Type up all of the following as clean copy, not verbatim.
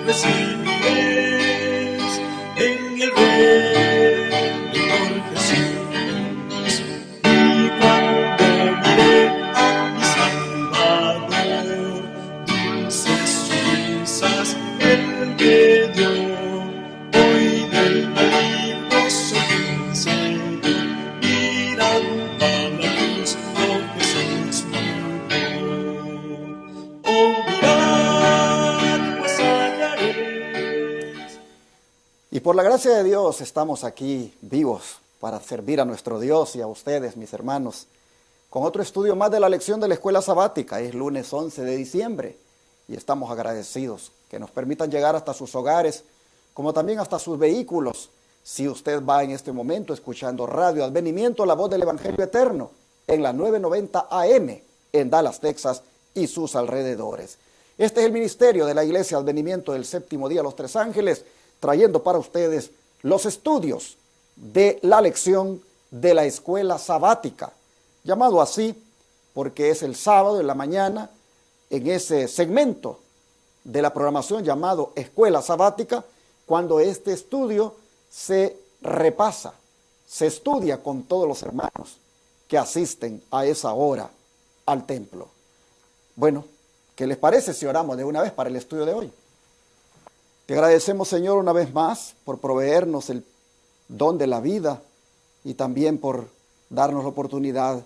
recibiréis en el reino por Jesús. Y cuando miré a mi Salvador, dulces risas Él me dio. Hoy del maligno soy vencido, mirando a la cruz, oh Jesús murió. Oh, mirad, pues hallaréis. Y por la gracia de Dios estamos aquí vivos para servir a nuestro Dios y a ustedes, mis hermanos, con otro estudio más de la lección de la escuela sabática. Es lunes 11 de diciembre y estamos agradecidos que nos permitan llegar hasta sus hogares, como también hasta sus vehículos. Si usted va en este momento escuchando Radio Advenimiento, la voz del Evangelio Eterno, en la 990 AM, en Dallas, Texas y sus alrededores. Este es el ministerio de la Iglesia Advenimiento del Séptimo Día Los Tres Ángeles, trayendo para ustedes los estudios de la lección de la escuela sabática, llamado así porque es el sábado en la mañana, en ese segmento de la programación llamado escuela sabática, cuando este estudio se repasa, se estudia con todos los hermanos que asisten a esa hora al templo. Bueno, ¿qué les parece si oramos de una vez para el estudio de hoy? Te agradecemos, Señor, una vez más por proveernos el don de la vida y también por darnos la oportunidad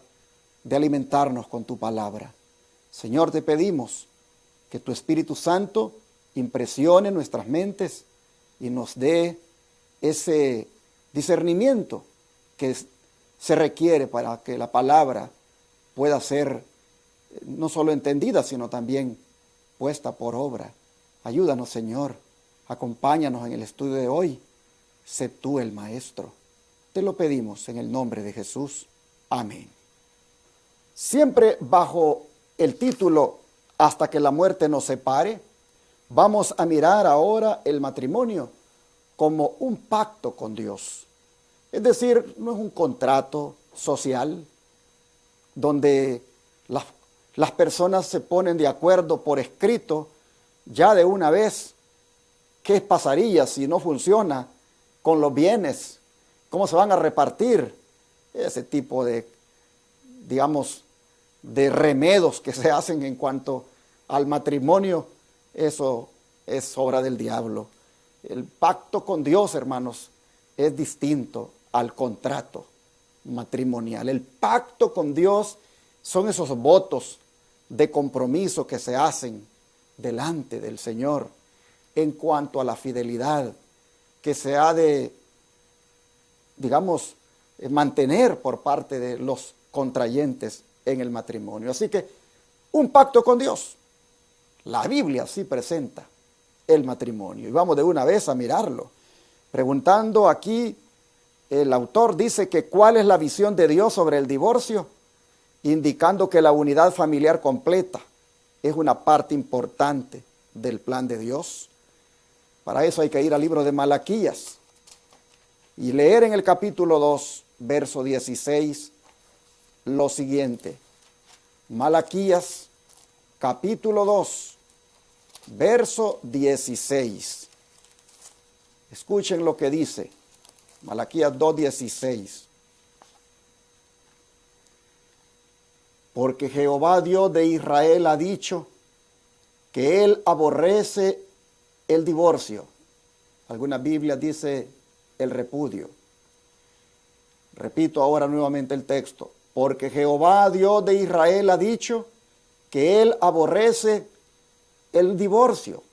de alimentarnos con tu palabra. Señor, te pedimos que tu Espíritu Santo impresione nuestras mentes y nos dé ese discernimiento que se requiere para que la palabra pueda ser no solo entendida, sino también puesta por obra. Ayúdanos, Señor. Acompáñanos en el estudio de hoy. Sé tú el maestro. Te lo pedimos en el nombre de Jesús. Amén. Siempre bajo el título Hasta que la muerte nos separe, vamos a mirar ahora el matrimonio como un pacto con Dios. Es decir, no es un contrato social donde las personas se ponen de acuerdo por escrito ya de una vez. ¿Qué pasaría si no funciona con los bienes? ¿Cómo se van a repartir? Ese tipo de, digamos, de remedos que se hacen en cuanto al matrimonio, eso es obra del diablo. El pacto con Dios, hermanos, es distinto al contrato matrimonial. El pacto con Dios son esos votos de compromiso que se hacen delante del Señor en cuanto a la fidelidad que se ha de, digamos, mantener por parte de los contrayentes en el matrimonio. Así que un pacto con Dios. La Biblia sí presenta el matrimonio. Y vamos de una vez a mirarlo. Preguntando aquí, el autor dice que ¿cuál es la visión de Dios sobre el divorcio? Indicando que la unidad familiar completa es una parte importante del plan de Dios. Para eso hay que ir al libro de Malaquías y leer en el capítulo 2, verso 16, lo siguiente. Malaquías, capítulo 2, verso 16. Escuchen lo que dice. Malaquías 2:16. Porque Jehová Dios de Israel ha dicho que Él aborrece el divorcio. Algunas Biblias dice el repudio. Repito ahora nuevamente el texto. Porque Jehová Dios de Israel ha dicho que Él aborrece el divorcio.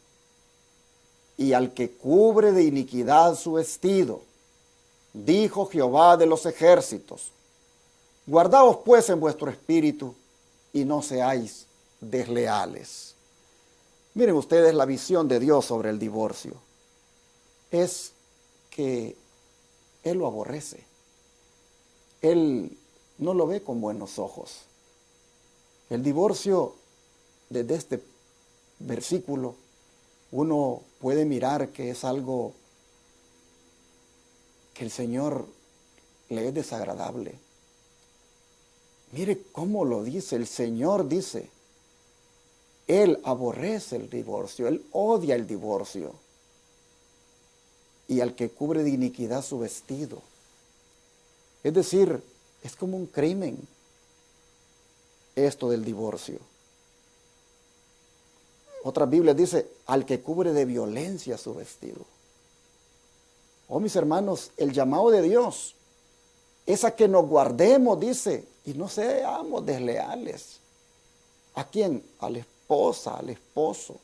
Y al que cubre de iniquidad su vestido, dijo Jehová de los ejércitos, guardaos pues en vuestro espíritu y no seáis desleales. Miren ustedes la visión de Dios sobre el divorcio. Es que Él lo aborrece. Él no lo ve con buenos ojos. El divorcio, desde este versículo, uno puede mirar que es algo que el Señor le es desagradable. Mire cómo lo dice, el Señor dice, Él aborrece el divorcio, Él odia el divorcio. Y al que cubre de iniquidad su vestido. Es decir, es como un crimen esto del divorcio. Otra Biblia dice, al que cubre de violencia su vestido. Oh, mis hermanos, el llamado de Dios es a que nos guardemos, dice, y no seamos desleales. ¿A quién? A la esposa, al esposo.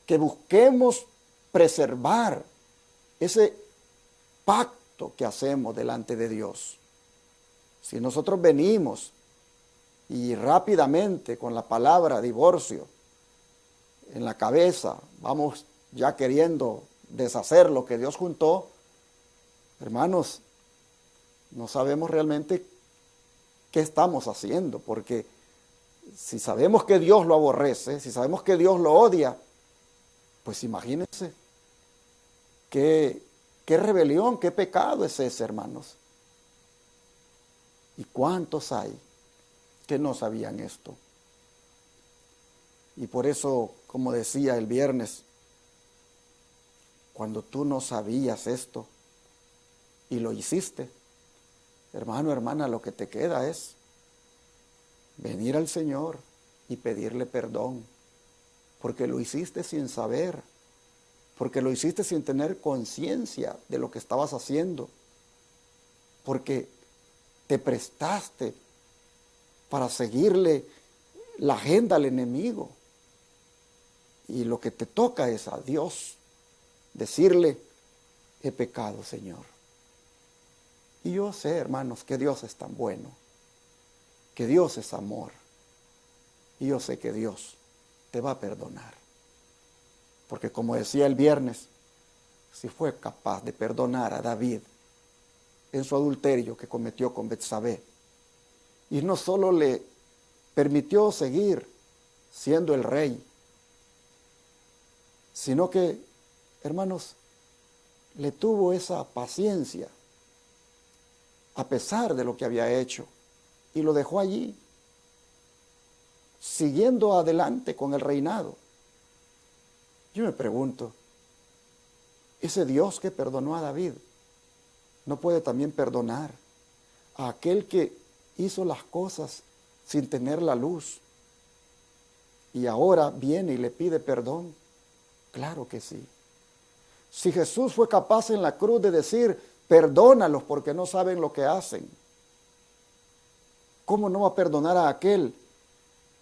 Que busquemos preservar ese pacto que hacemos delante de Dios. Si nosotros venimos y rápidamente con la palabra divorcio en la cabeza, vamos ya queriendo deshacer lo que Dios juntó, hermanos, no sabemos realmente qué estamos haciendo, porque si sabemos que Dios lo aborrece, si sabemos que Dios lo odia, pues imagínense qué rebelión, qué pecado es ese, hermanos. ¿Y cuántos hay que no sabían esto? Y por eso, como decía el viernes, cuando tú no sabías esto y lo hiciste, hermano, hermana, lo que te queda es venir al Señor y pedirle perdón, porque lo hiciste sin saber, porque lo hiciste sin tener conciencia de lo que estabas haciendo, porque te prestaste para seguirle la agenda al enemigo. Y lo que te toca es a Dios decirle, he pecado, Señor. Y yo sé, hermanos, que Dios es tan bueno, que Dios es amor. Y yo sé que Dios te va a perdonar. Porque como decía el viernes, si fue capaz de perdonar a David en su adulterio que cometió con Betsabé, y no solo le permitió seguir siendo el rey, sino que, hermanos, le tuvo esa paciencia a pesar de lo que había hecho y lo dejó allí, siguiendo adelante con el reinado. Yo me pregunto, ese Dios que perdonó a David, ¿no puede también perdonar a aquel que hizo las cosas sin tener la luz y ahora viene y le pide perdón? Claro que sí. Si Jesús fue capaz en la cruz de decir, perdónalos porque no saben lo que hacen, ¿cómo no va a perdonar a aquel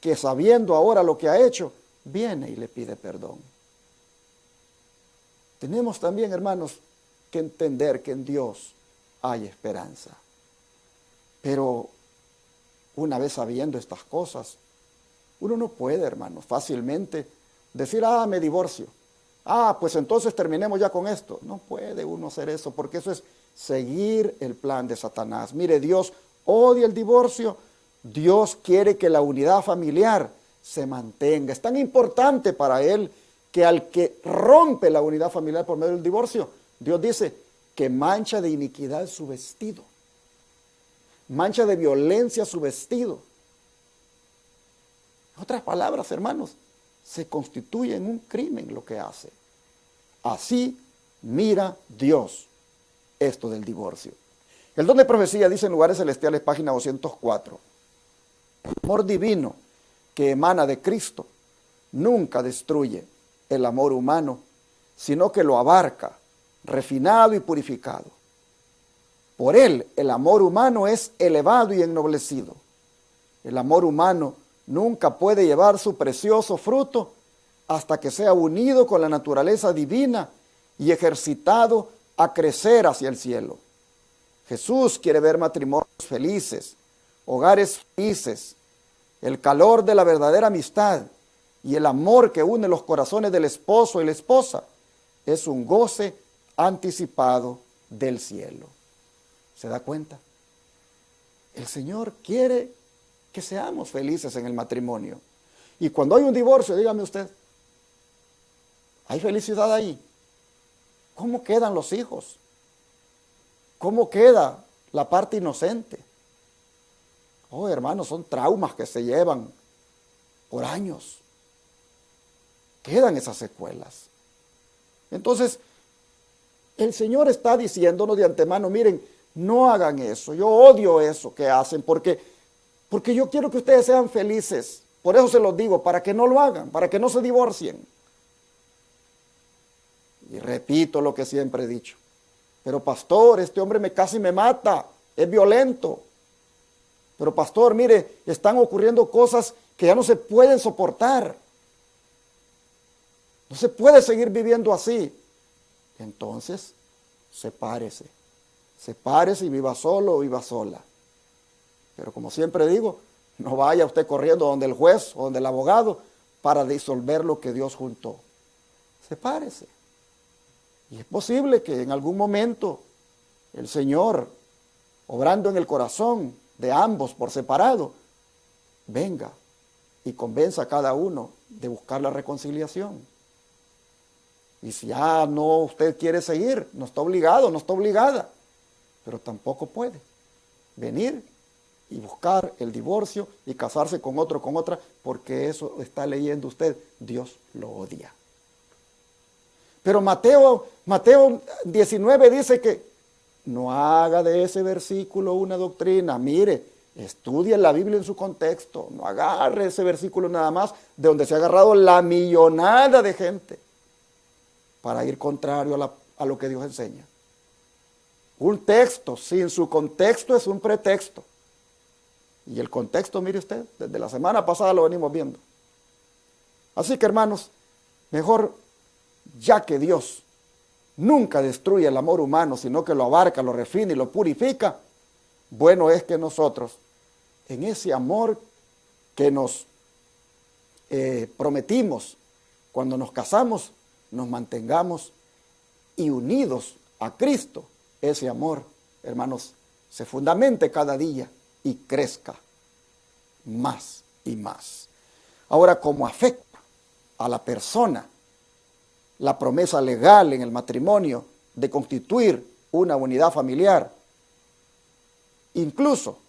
que sabiendo ahora lo que ha hecho, viene y le pide perdón? Tenemos también, hermanos, que entender que en Dios hay esperanza. Pero una vez sabiendo estas cosas, uno no puede, hermanos, fácilmente decir, me divorcio. Pues entonces terminemos ya con esto. No puede uno hacer eso, porque eso es seguir el plan de Satanás. Mire, Dios odia el divorcio. Dios quiere que la unidad familiar se mantenga. Es tan importante para Él que al que rompe la unidad familiar por medio del divorcio, Dios dice que mancha de iniquidad su vestido. Mancha de violencia su vestido. En otras palabras, hermanos, se constituye en un crimen lo que hace. Así mira Dios esto del divorcio. El don de profecía dice en Lugares Celestiales, página 204. El amor divino que emana de Cristo nunca destruye el amor humano, sino que lo abarca, refinado y purificado. Por él, el amor humano es elevado y ennoblecido. El amor humano nunca puede llevar su precioso fruto hasta que sea unido con la naturaleza divina y ejercitado a crecer hacia el cielo. Jesús quiere ver matrimonios felices, hogares felices, el calor de la verdadera amistad y el amor que une los corazones del esposo y la esposa es un goce anticipado del cielo. ¿Se da cuenta? El Señor quiere que seamos felices en el matrimonio. Y cuando hay un divorcio, dígame usted, ¿hay felicidad ahí? ¿Cómo quedan los hijos? ¿Cómo queda la parte inocente? Oh, hermanos, son traumas que se llevan por años. Quedan esas secuelas. Entonces, el Señor está diciéndonos de antemano, miren, no hagan eso. Yo odio eso que hacen porque yo quiero que ustedes sean felices. Por eso se los digo, para que no lo hagan, para que no se divorcien. Y repito lo que siempre he dicho. Pero pastor, este hombre me casi me mata, es violento. Pero pastor, mire, están ocurriendo cosas que ya no se pueden soportar. No se puede seguir viviendo así. Entonces, sepárese. Sepárese y viva solo o viva sola. Pero como siempre digo, no vaya usted corriendo donde el juez o donde el abogado para disolver lo que Dios juntó. Sepárese. Y es posible que en algún momento el Señor, obrando en el corazón de ambos por separado, venga y convenza a cada uno de buscar la reconciliación. Y si no usted quiere seguir, no está obligado, no está obligada, pero tampoco puede venir y buscar el divorcio y casarse con otro, con otra, porque eso está leyendo usted, Dios lo odia. Pero Mateo 19 dice que no haga de ese versículo una doctrina. Mire, estudie la Biblia en su contexto. No agarre ese versículo nada más de donde se ha agarrado la millonada de gente para ir contrario a lo que Dios enseña. Un texto sin su contexto es un pretexto. Y el contexto, mire usted, desde la semana pasada lo venimos viendo. Así que hermanos, mejor, ya que Dios nunca destruye el amor humano, sino que lo abarca, lo refina y lo purifica, bueno es que nosotros, en ese amor que nos prometimos cuando nos casamos, nos mantengamos y unidos a Cristo. Ese amor, hermanos, se fundamente cada día y crezca más y más. Ahora, como afecta a la persona la promesa legal en el matrimonio de constituir una unidad familiar, incluso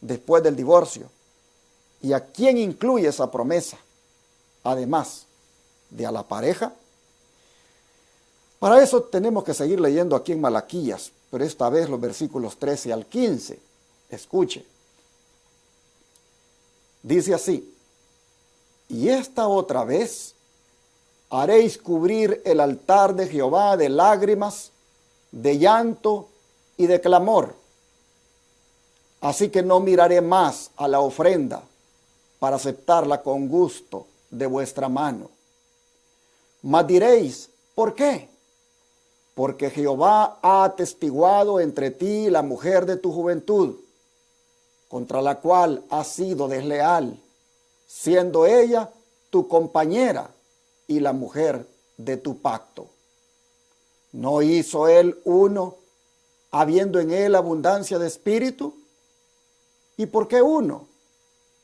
después del divorcio, y a quién incluye esa promesa, además de a la pareja. Para eso tenemos que seguir leyendo aquí en Malaquías, pero esta vez los versículos 13 al 15. Escuche. Dice así: y esta otra vez haréis cubrir el altar de Jehová de lágrimas, de llanto y de clamor. Así que no miraré más a la ofrenda para aceptarla con gusto de vuestra mano. Mas diréis, ¿por qué? Porque Jehová ha atestiguado entre ti la mujer de tu juventud, contra la cual has sido desleal, siendo ella tu compañera y la mujer de tu pacto. ¿No hizo él uno, habiendo en él abundancia de espíritu? ¿Y por qué uno?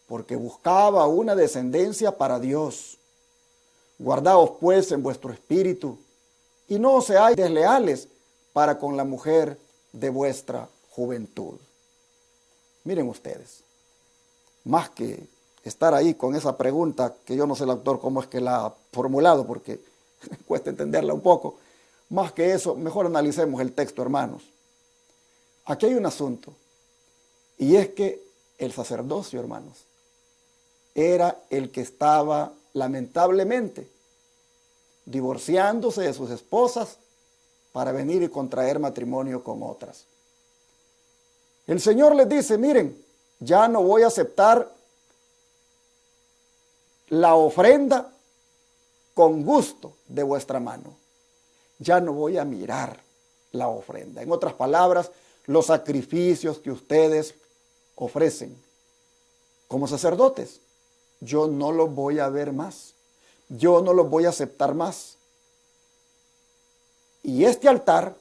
Porque buscaba una descendencia para Dios. Guardaos pues en vuestro espíritu, y no seáis desleales para con la mujer de vuestra juventud. Miren ustedes, más que estar ahí con esa pregunta, que yo no sé el autor cómo es que la ha formulado, porque cuesta entenderla un poco, más que eso, mejor analicemos el texto, hermanos. Aquí hay un asunto, y es que el sacerdocio, hermanos, era el que estaba lamentablemente divorciándose de sus esposas para venir y contraer matrimonio con otras. El Señor les dice, miren, ya no voy a aceptar la ofrenda con gusto de vuestra mano. Ya no voy a mirar la ofrenda. En otras palabras, los sacrificios que ustedes ofrecen como sacerdotes, yo no los voy a ver más. Yo no los voy a aceptar más. Y este altar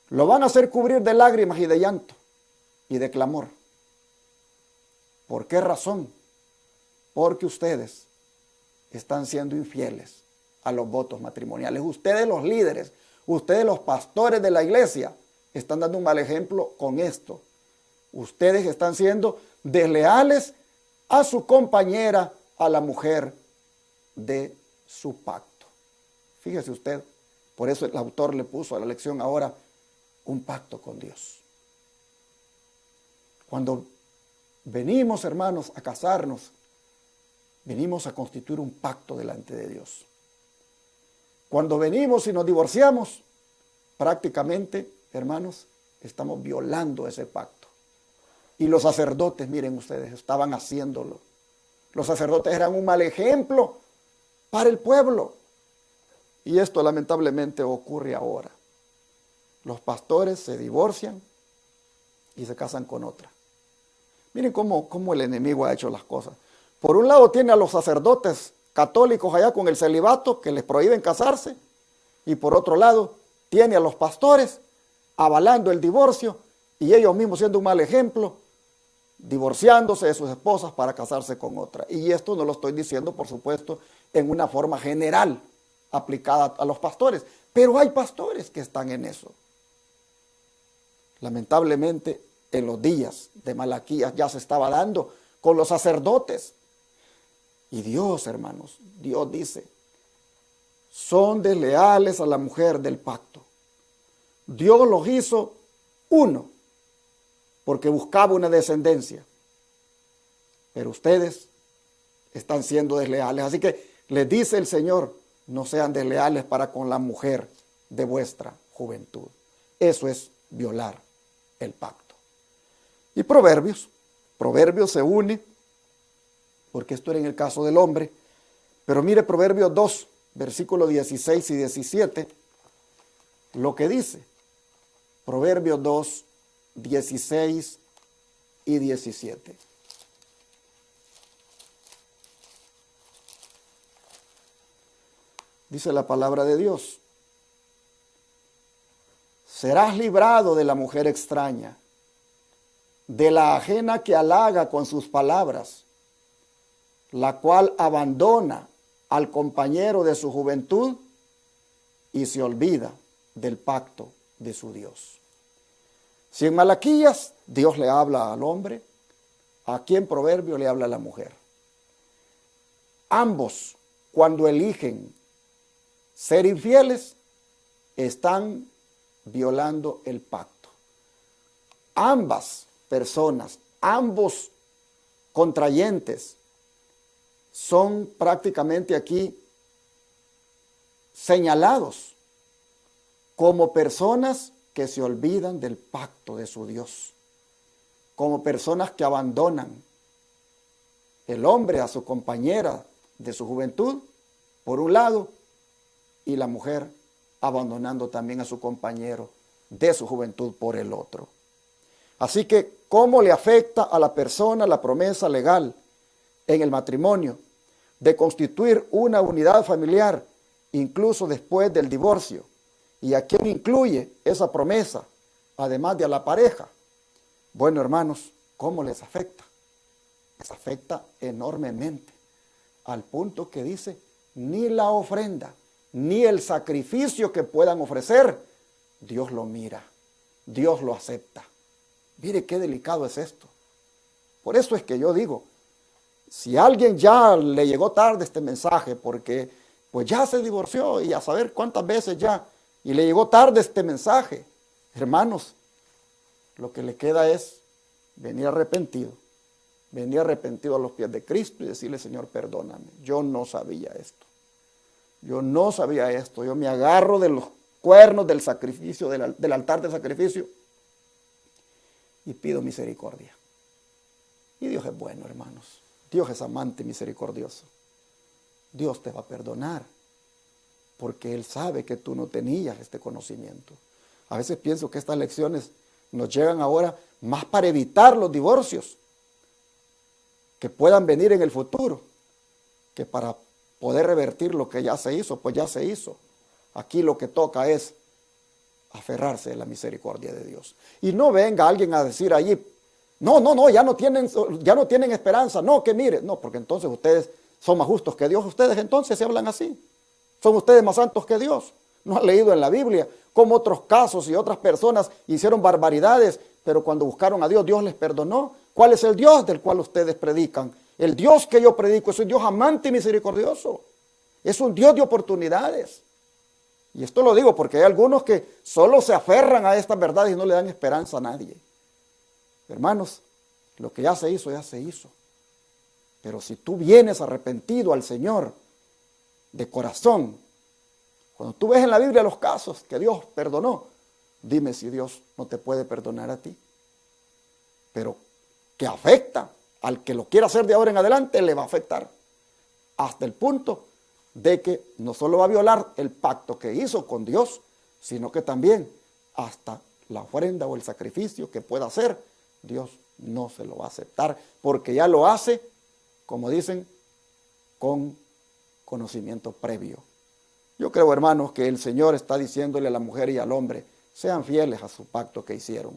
lo van a hacer cubrir de lágrimas y de llanto y de clamor. ¿Por qué razón? Porque ustedes están siendo infieles a los votos matrimoniales. Ustedes, los líderes, ustedes, los pastores de la iglesia, están dando un mal ejemplo con esto. Ustedes están siendo desleales a su compañera, a la mujer de su pacto. Fíjese usted, por eso el autor le puso a la lección ahora un pacto con Dios. Cuando venimos, hermanos, a casarnos, venimos a constituir un pacto delante de Dios. Cuando venimos y nos divorciamos, prácticamente, hermanos, estamos violando ese pacto. Y los sacerdotes, miren ustedes, estaban haciéndolo. Los sacerdotes eran un mal ejemplo para el pueblo. Y esto lamentablemente ocurre ahora. Los pastores se divorcian y se casan con otra. Miren cómo el enemigo ha hecho las cosas. Por un lado tiene a los sacerdotes católicos allá con el celibato, que les prohíben casarse. Y por otro lado tiene a los pastores avalando el divorcio y ellos mismos siendo un mal ejemplo, divorciándose de sus esposas para casarse con otra. Y esto no lo estoy diciendo, por supuesto, en una forma general aplicada a los pastores. Pero hay pastores que están en eso. Lamentablemente, en los días de Malaquías ya se estaba dando con los sacerdotes. Y Dios, hermanos, Dios dice, son desleales a la mujer del pacto. Dios los hizo uno, porque buscaba una descendencia. Pero ustedes están siendo desleales. Así que les dice el Señor, no sean desleales para con la mujer de vuestra juventud. Eso es violar el pacto. Y Proverbios se une, porque esto era en el caso del hombre, pero mire Proverbios 2, versículos 16 y 17, lo que dice. Proverbios 2, 16 y 17. Dice la palabra de Dios: serás librado de la mujer extraña, de la ajena que halaga con sus palabras, la cual abandona al compañero de su juventud y se olvida del pacto de su Dios. Si en Malaquías Dios le habla al hombre, aquí en Proverbio le habla a la mujer. Ambos, cuando eligen ser infieles, están violando el pacto. Ambas personas, ambos contrayentes, son prácticamente aquí señalados como personas que se olvidan del pacto de su Dios, como personas que abandonan el hombre a su compañera de su juventud, por un lado, y la mujer abandonando también a su compañero de su juventud por el otro. Así que, ¿cómo le afecta a la persona la promesa legal en el matrimonio de constituir una unidad familiar, incluso después del divorcio? ¿Y a quién incluye esa promesa, además de a la pareja? Bueno, hermanos, ¿cómo les afecta? Les afecta enormemente, al punto que dice, ni la ofrenda, ni el sacrificio que puedan ofrecer, Dios lo mira, Dios lo acepta. Mire qué delicado es esto. Por eso es que yo digo, si a alguien ya le llegó tarde este mensaje, porque pues ya se divorció y a saber cuántas veces ya, y le llegó tarde este mensaje, hermanos, lo que le queda es venir arrepentido a los pies de Cristo y decirle, Señor, perdóname, yo no sabía esto, yo me agarro de los cuernos del sacrificio, del altar de sacrificio, y pido misericordia. Y Dios es bueno, hermanos, Dios es amante y misericordioso, Dios te va a perdonar, porque Él sabe que tú no tenías este conocimiento. A veces pienso que estas lecciones nos llegan ahora más para evitar los divorcios que puedan venir en el futuro, que para poder revertir lo que ya se hizo, pues ya se hizo. Aquí lo que toca es aferrarse a la misericordia de Dios. Y no venga alguien a decir allí, no, ya no tienen esperanza, no, que mire, no, porque entonces ustedes son más justos que Dios, ustedes entonces se hablan así. ¿Son ustedes más santos que Dios? ¿No han leído en la Biblia cómo otros casos y otras personas hicieron barbaridades, pero cuando buscaron a Dios, Dios les perdonó? ¿Cuál es el Dios del cual ustedes predican El Dios que yo predico es un Dios amante y misericordioso. Es un Dios de oportunidades. Y esto lo digo porque hay algunos que solo se aferran a estas verdades y no le dan esperanza a nadie. Hermanos, lo que ya se hizo, ya se hizo. Pero si tú vienes arrepentido al Señor de corazón, cuando tú ves en la Biblia los casos que Dios perdonó, dime si Dios no te puede perdonar a ti. Pero que afecta al que lo quiera hacer de ahora en adelante, le va a afectar. Hasta el punto de que no solo va a violar el pacto que hizo con Dios, sino que también hasta la ofrenda o el sacrificio que pueda hacer, Dios no se lo va a aceptar, porque ya lo hace, como dicen, con conocimiento previo. Yo creo, hermanos, que el Señor está diciéndole a la mujer y al hombre, sean fieles a su pacto que hicieron.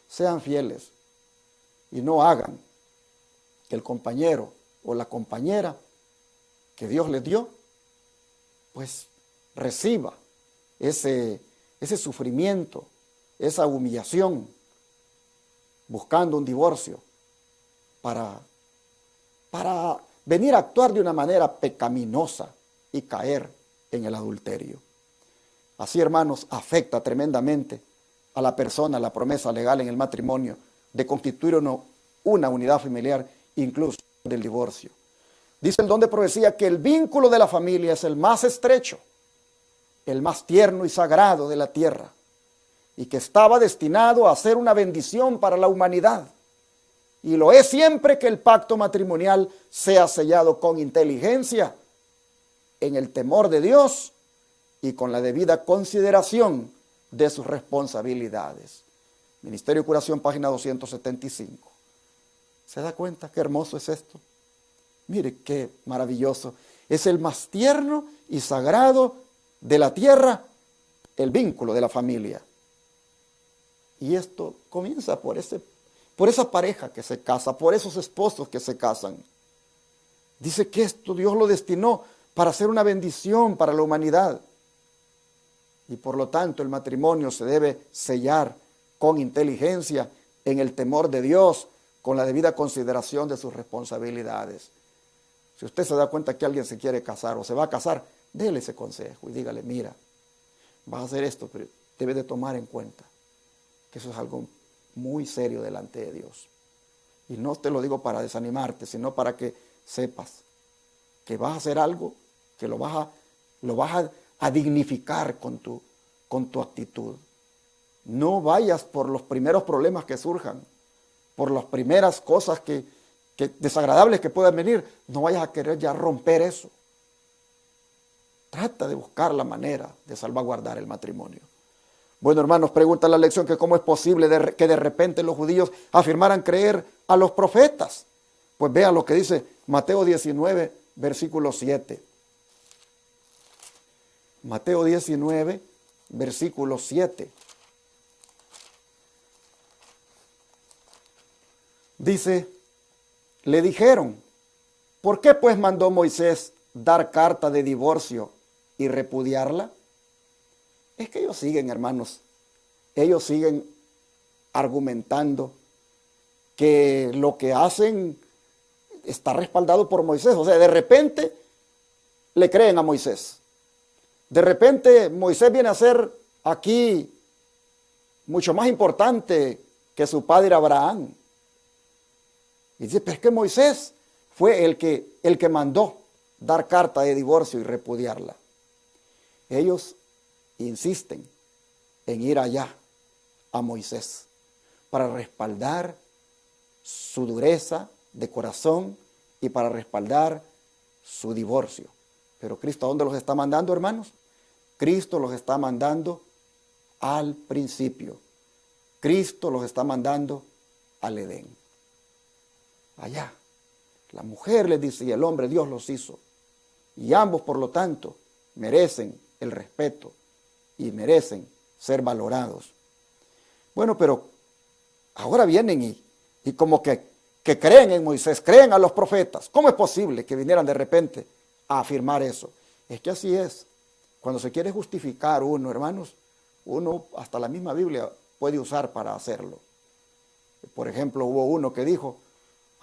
Sean fieles y no hagan que el compañero o la compañera que Dios les dio, pues reciba ese sufrimiento, esa humillación, buscando un divorcio para venir a actuar de una manera pecaminosa y caer en el adulterio. Así, hermanos, afecta tremendamente a la persona la promesa legal en el matrimonio de constituir una unidad familiar, incluso del divorcio. Dice el don de profecía que el vínculo de la familia es el más estrecho, el más tierno y sagrado de la tierra, y que estaba destinado a ser una bendición para la humanidad. Y lo es siempre que el pacto matrimonial sea sellado con inteligencia, en el temor de Dios y con la debida consideración de sus responsabilidades. Ministerio de Curación, página 275. ¿Se da cuenta qué hermoso es esto? Mire qué maravilloso. Es el más tierno y sagrado de la tierra, el vínculo de la familia. Y esto comienza por esa pareja que se casa, por esos esposos que se casan. Dice que esto Dios lo destinó para ser una bendición para la humanidad. Y por lo tanto el matrimonio se debe sellar con inteligencia, en el temor de Dios, con la debida consideración de sus responsabilidades. Si usted se da cuenta que alguien se quiere casar o se va a casar, déle ese consejo y dígale, mira, vas a hacer esto, pero debes de tomar en cuenta que eso es algo muy serio delante de Dios. Y no te lo digo para desanimarte, sino para que sepas que vas a hacer algo, que lo vas a dignificar con tu actitud. No vayas por los primeros problemas que surjan, por las primeras cosas que desagradables que puedan venir, no vayas a querer ya romper eso. Trata de buscar la manera de salvaguardar el matrimonio. Bueno, hermanos, pregunta la lección que cómo es posible que de repente los judíos afirmaran creer a los profetas. Pues vean lo que dice Mateo 19, versículo 7. Mateo 19, versículo 7. Dice, le dijeron, ¿por qué pues mandó Moisés dar carta de divorcio y repudiarla? Es que ellos siguen, hermanos, ellos siguen argumentando que lo que hacen está respaldado por Moisés. O sea, de repente le creen a Moisés. De repente Moisés viene a ser aquí mucho más importante que su padre Abraham. Y dice, pero es que Moisés fue el que mandó dar carta de divorcio y repudiarla. Ellos insisten en ir allá a Moisés para respaldar su dureza de corazón y para respaldar su divorcio. Pero Cristo, ¿a dónde los está mandando, hermanos? Cristo los está mandando al principio. Cristo los está mandando al Edén. Allá. La mujer les dice y el hombre, Dios los hizo. Y ambos, por lo tanto, merecen el respeto y merecen ser valorados. Bueno, pero ahora vienen y como que creen en Moisés, creen a los profetas. ¿Cómo es posible que vinieran de repente a afirmar eso? Es que así es. Cuando se quiere justificar uno, hermanos, uno hasta la misma Biblia puede usar para hacerlo. Por ejemplo, hubo uno que dijo,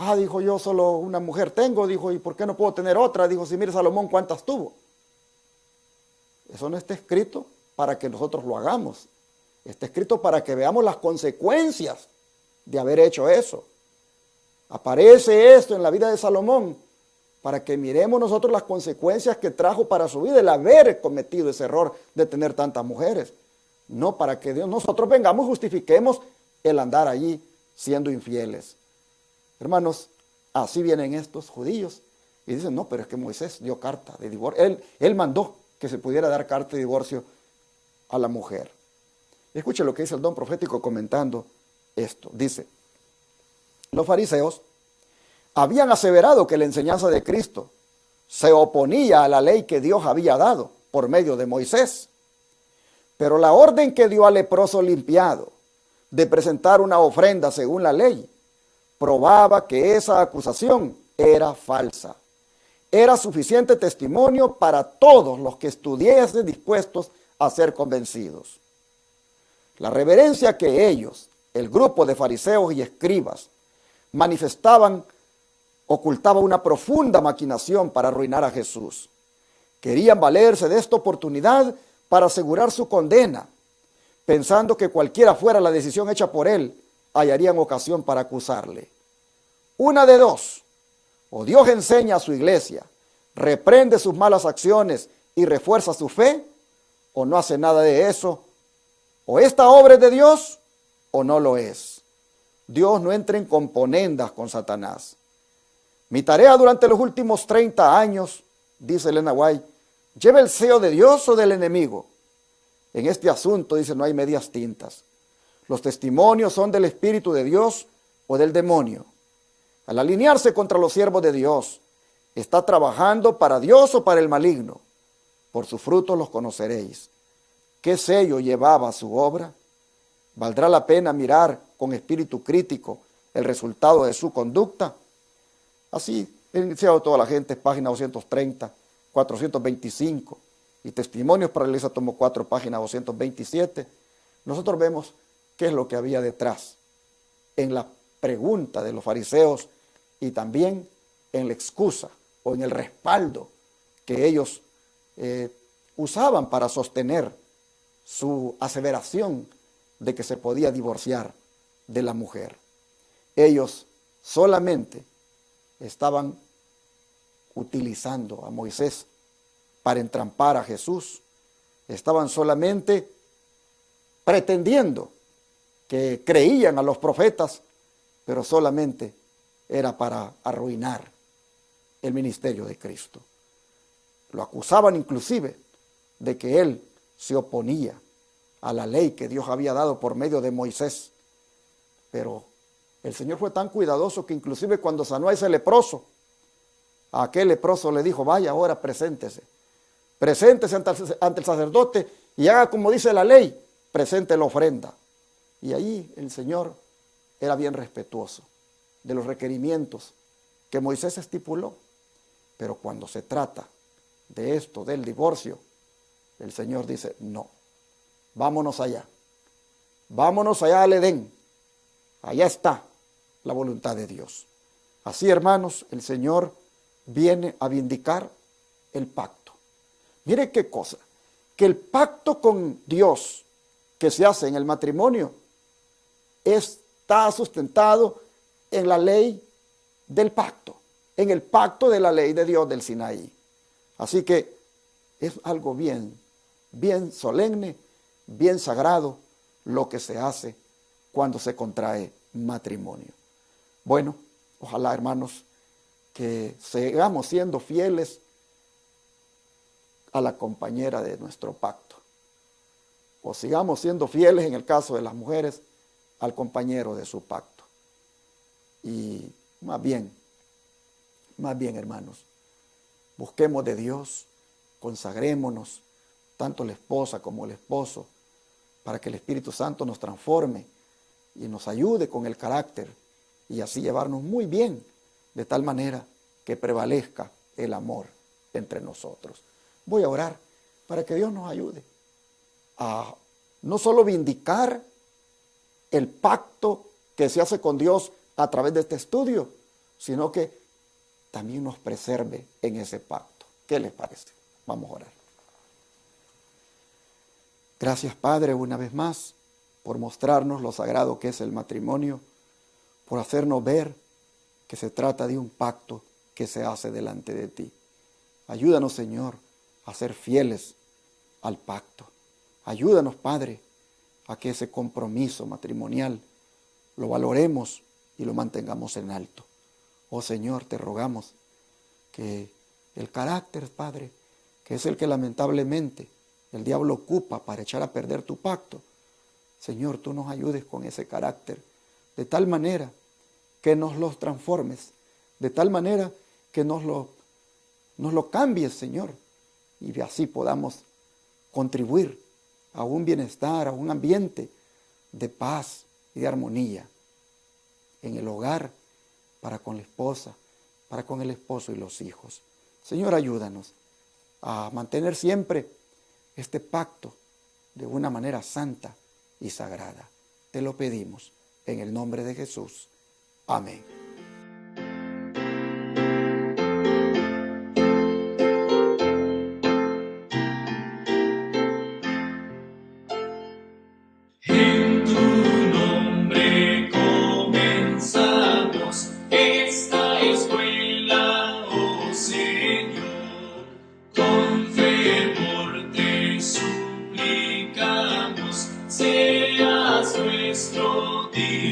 Ah, dijo, yo solo una mujer tengo, dijo, ¿y por qué no puedo tener otra? Dijo, si mire Salomón cuántas tuvo. Eso no está escrito para que nosotros lo hagamos. Está escrito para que veamos las consecuencias de haber hecho eso. Aparece esto en la vida de Salomón para que miremos nosotros las consecuencias que trajo para su vida el haber cometido ese error de tener tantas mujeres. No para que nosotros vengamos y justifiquemos el andar allí siendo infieles. Hermanos, así vienen estos judíos y dicen, no, pero es que Moisés dio carta de divorcio. Él mandó que se pudiera dar carta de divorcio a la mujer. Escuche lo que dice el don profético comentando esto. Dice, los fariseos habían aseverado que la enseñanza de Cristo se oponía a la ley que Dios había dado por medio de Moisés. Pero la orden que dio al leproso limpiado de presentar una ofrenda según la ley probaba que esa acusación era falsa. Era suficiente testimonio para todos los que estuviesen dispuestos a ser convencidos. La reverencia que ellos, el grupo de fariseos y escribas, manifestaban ocultaba una profunda maquinación para arruinar a Jesús. Querían valerse de esta oportunidad para asegurar su condena, pensando que cualquiera fuera la decisión hecha por él, hallarían ocasión para acusarle. Una de dos, o Dios enseña a su iglesia, reprende sus malas acciones y refuerza su fe, o no hace nada de eso. O esta obra es de Dios, o no lo es. Dios no entra en componendas con Satanás. Mi tarea durante los últimos 30 años, dice Elena White, ¿lleva el sello de Dios o del enemigo? En este asunto, dice, no hay medias tintas. Los testimonios son del Espíritu de Dios o del demonio. Al alinearse contra los siervos de Dios, ¿está trabajando para Dios o para el maligno? Por sus frutos los conoceréis. ¿Qué sello llevaba su obra? ¿Valdrá la pena mirar con espíritu crítico el resultado de su conducta? Así, he iniciado toda la gente, página 230, 425, y Testimonios para la Iglesia, tomo 4, página 227. Nosotros vemos qué es lo que había detrás en la pregunta de los fariseos y también en la excusa o en el respaldo que ellos usaban para sostener su aseveración de que se podía divorciar de la mujer. Ellos solamente estaban utilizando a Moisés para entrampar a Jesús. Estaban solamente pretendiendo que creían a los profetas, pero solamente era para arruinar el ministerio de Cristo. Lo acusaban inclusive de que él se oponía a la ley que Dios había dado por medio de Moisés. Pero el Señor fue tan cuidadoso que inclusive cuando sanó a ese leproso, a aquel leproso le dijo, vaya ahora, preséntese ante el sacerdote y haga como dice la ley, presente la ofrenda. Y ahí el Señor era bien respetuoso de los requerimientos que Moisés estipuló. Pero cuando se trata de esto, del divorcio, el Señor dice, no, vámonos allá al Edén, allá está la voluntad de Dios. Así, hermanos, el Señor viene a vindicar el pacto. Mire qué cosa, que el pacto con Dios que se hace en el matrimonio está sustentado en la ley del pacto, en el pacto de la ley de Dios del Sinaí. Así que es algo bien solemne, bien sagrado lo que se hace cuando se contrae matrimonio. Bueno, ojalá, hermanos, que sigamos siendo fieles a la compañera de nuestro pacto, o sigamos siendo fieles, en el caso de las mujeres, al compañero de su pacto. Y más bien, hermanos, busquemos de Dios, consagrémonos, tanto la esposa como el esposo, para que el Espíritu Santo nos transforme y nos ayude con el carácter y así llevarnos muy bien, de tal manera que prevalezca el amor entre nosotros. Voy a orar para que Dios nos ayude a no solo vindicar el pacto que se hace con Dios a través de este estudio, sino que también nos preserve en ese pacto. ¿Qué les parece? Vamos a orar. Gracias, Padre, una vez más, por mostrarnos lo sagrado que es el matrimonio, por hacernos ver que se trata de un pacto que se hace delante de ti. Ayúdanos, Señor, a ser fieles al pacto. Ayúdanos, Padre, a que ese compromiso matrimonial lo valoremos y lo mantengamos en alto. Oh Señor, te rogamos que el carácter, Padre, que es el que lamentablemente el diablo ocupa para echar a perder tu pacto, Señor, tú nos ayudes con ese carácter, de tal manera que nos los transformes, de tal manera que nos lo cambies, Señor, y así podamos contribuir a un bienestar, a un ambiente de paz y de armonía en el hogar, para con la esposa, para con el esposo y los hijos. Señor, ayúdanos a mantener siempre este pacto de una manera santa y sagrada. Te lo pedimos en el nombre de Jesús. Amén. En tu nombre comenzamos esta escuela, oh Señor. Con fervor te suplicamos, seas nuestro Dios.